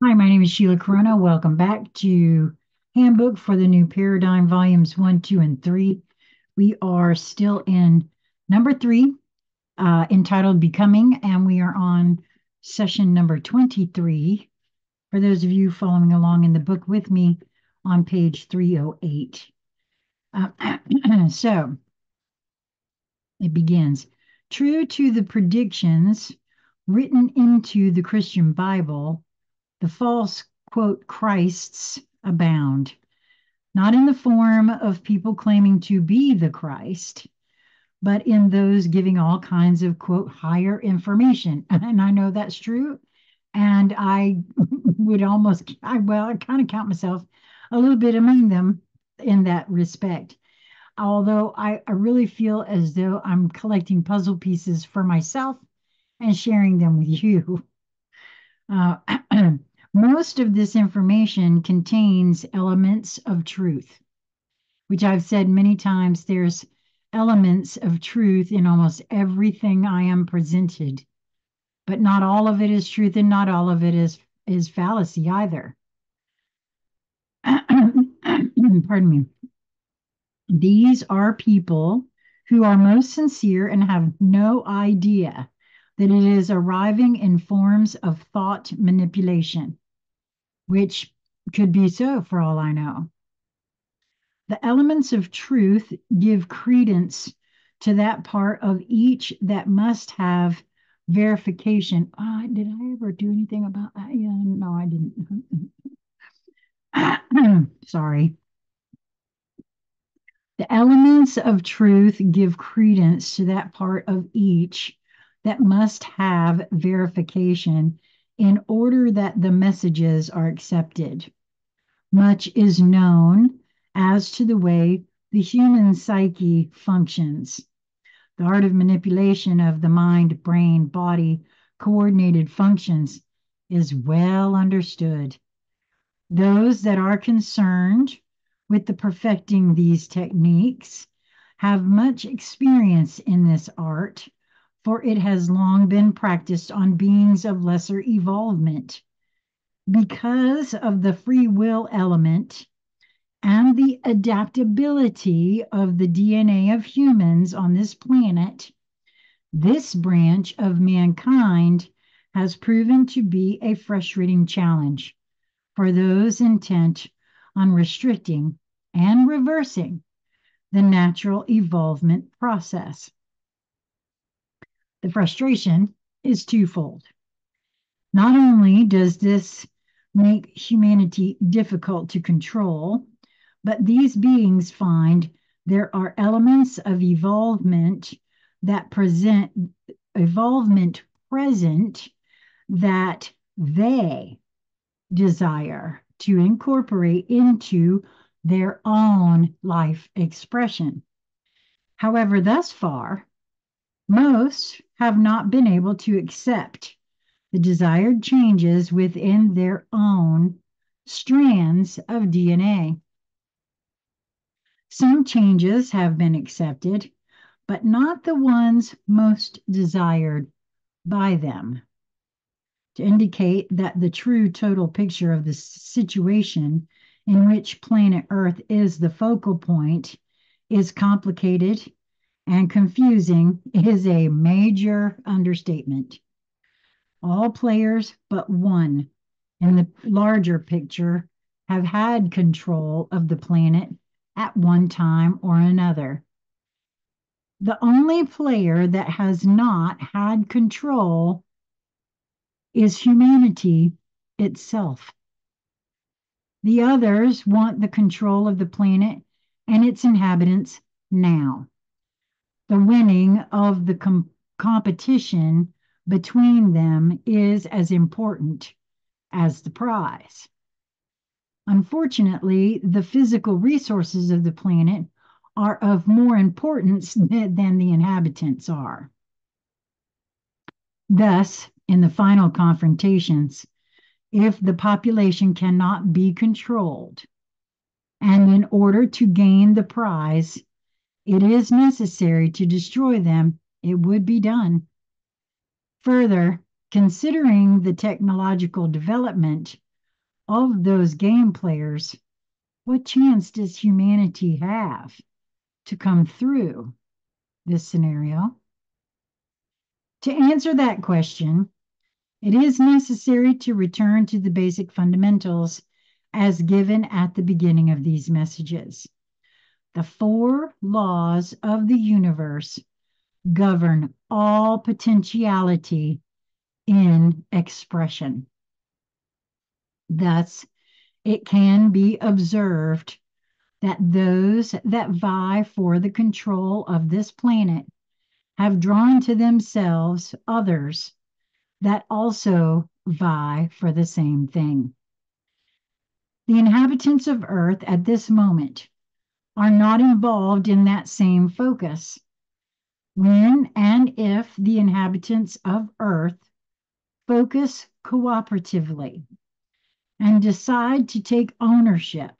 Hi, my name is Sheila Corona. Welcome back to Handbook for the New Paradigm, Volumes 1, 2, and 3. We are still in number 3, entitled Becoming, and we are on session number 23. For those of you following along in the book with me on page 308. So it begins. True to the predictions written into the Christian Bible, the false, quote, Christs abound, not in the form of people claiming to be the Christ, but in those giving all kinds of, quote, higher information. And I know that's true. And I would I kind of count myself a little bit among them in that respect. Although I really feel as though I'm collecting puzzle pieces for myself and sharing them with you. Uh, Most of this information contains elements of truth, which I've said many times. There's elements of truth in almost everything I am presented, but not all of it is truth and not all of it is fallacy either. Pardon me. These are people who are most sincere and have no idea that it is arriving in forms of thought manipulation, which could be so for all I know. The elements of truth give credence to that part of each that must have verification. Did I ever do anything about that? Yeah, no, I didn't. Sorry. The elements of truth give credence to that part of each that must have verification in order that the messages are accepted. Much is known as to the way the human psyche functions. The art of manipulation of the mind, brain, body, coordinated functions is well understood. Those that are concerned with the perfecting these techniques have much experience in this art, for it has long been practiced on beings of lesser evolvement. Because of the free will element and the adaptability of the DNA of humans on this planet, this branch of mankind has proven to be a frustrating challenge for those intent on restricting and reversing the natural evolvement process. The frustration is twofold. Not only does this make humanity difficult to control, but these beings find there are elements of evolvement present that they desire to incorporate into their own life expression. However, thus far, most have not been able to accept the desired changes within their own strands of DNA. Some changes have been accepted, but not the ones most desired by them. To indicate that the true total picture of the situation in which planet Earth is the focal point is complicated and confusing is a major understatement. All players but one in the larger picture have had control of the planet at one time or another. The only player that has not had control is humanity itself. The others want the control of the planet and its inhabitants now. The winning of the competition between them is as important as the prize. Unfortunately, the physical resources of the planet are of more importance than the inhabitants are. Thus, in the final confrontations, if the population cannot be controlled, and in order to gain the prize, it is necessary to destroy them, it would be done. Further, considering the technological development of those game players, what chance does humanity have to come through this scenario? To answer that question, it is necessary to return to the basic fundamentals as given at the beginning of these messages. The four laws of the universe govern all potentiality in expression. Thus, it can be observed that those that vie for the control of this planet have drawn to themselves others that also vie for the same thing. The inhabitants of Earth at this moment are not involved in that same focus. When and if the inhabitants of Earth focus cooperatively and decide to take ownership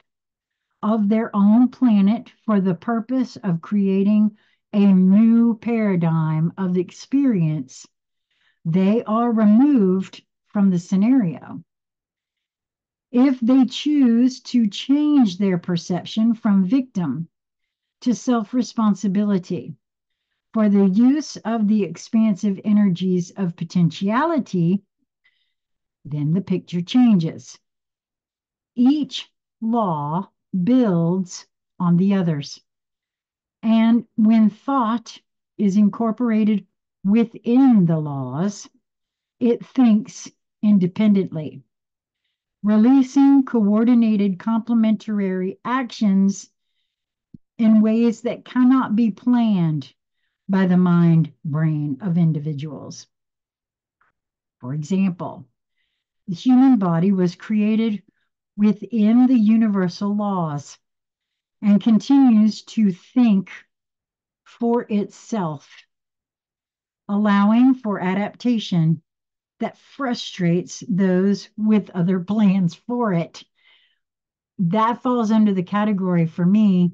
of their own planet for the purpose of creating a new paradigm of experience, they are removed from the scenario. If they choose to change their perception from victim to self responsibility for the use of the expansive energies of potentiality, then the picture changes. Each law builds on the others. And when thought is incorporated within the laws, it thinks independently, releasing coordinated complementary actions in ways that cannot be planned by the mind brain of individuals. For example, the human body was created within the universal laws and continues to think for itself, allowing for adaptation that frustrates those with other plans for it. That falls under the category for me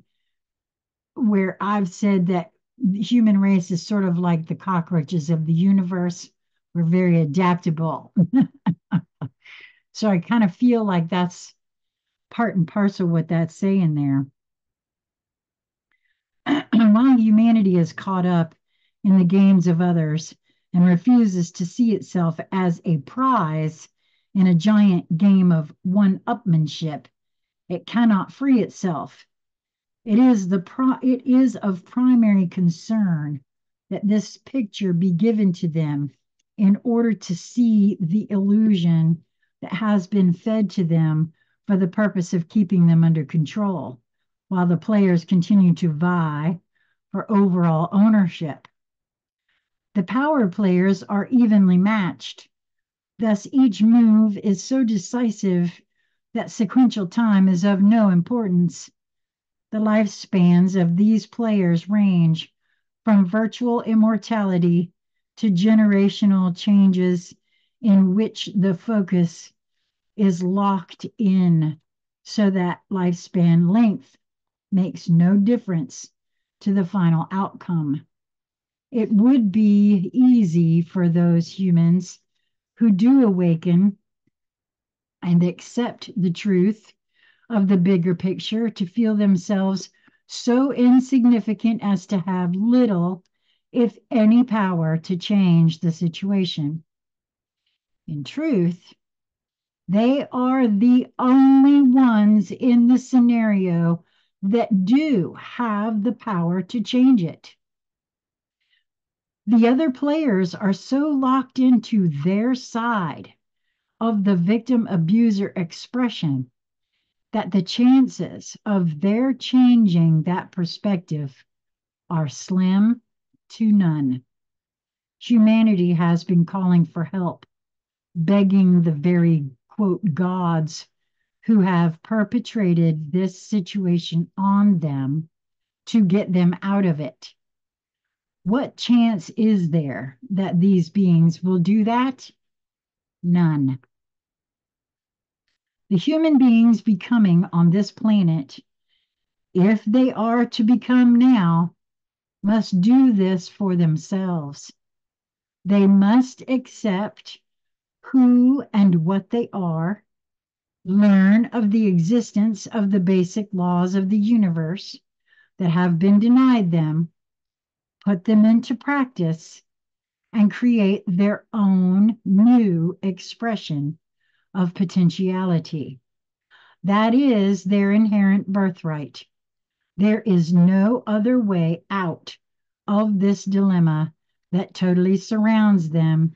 where I've said that the human race is sort of like the cockroaches of the universe. We're very adaptable. So I kind of feel like that's part and parcel what that's saying there. While humanity is caught up in the games of others and refuses to see itself as a prize in a giant game of one-upmanship, it cannot free itself. It is of primary concern that this picture be given to them in order to see the illusion that has been fed to them for the purpose of keeping them under control, while the players continue to vie for overall ownership. The power players are evenly matched. Thus, each move is so decisive that sequential time is of no importance. The lifespans of these players range from virtual immortality to generational changes in which the focus is locked in so that lifespan length makes no difference to the final outcome. It would be easy for those humans who do awaken and accept the truth of the bigger picture to feel themselves so insignificant as to have little, if any, power to change the situation. In truth, they are the only ones in the scenario that do have the power to change it. The other players are so locked into their side of the victim abuser expression that the chances of their changing that perspective are slim to none. Humanity has been calling for help, begging the very, quote, gods who have perpetrated this situation on them to get them out of it. What chance is there that these beings will do that? None. The human beings becoming on this planet, if they are to become now, must do this for themselves. They must accept who and what they are learn of the existence of the basic laws of the universe that have been denied them, put them into practice, and create their own new expression of potentiality. That is their inherent birthright. There is no other way out of this dilemma that totally surrounds them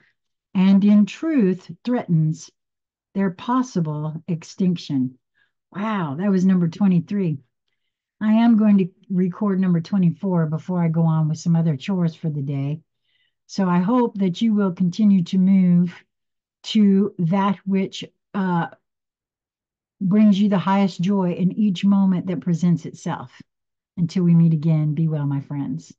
and, in truth, threatens their possible extinction. Wow, that was number 23. I am going to record number 24 before I go on with some other chores for the day. So I hope that you will continue to move to that which brings you the highest joy in each moment that presents itself. Until we meet again, be well, my friends.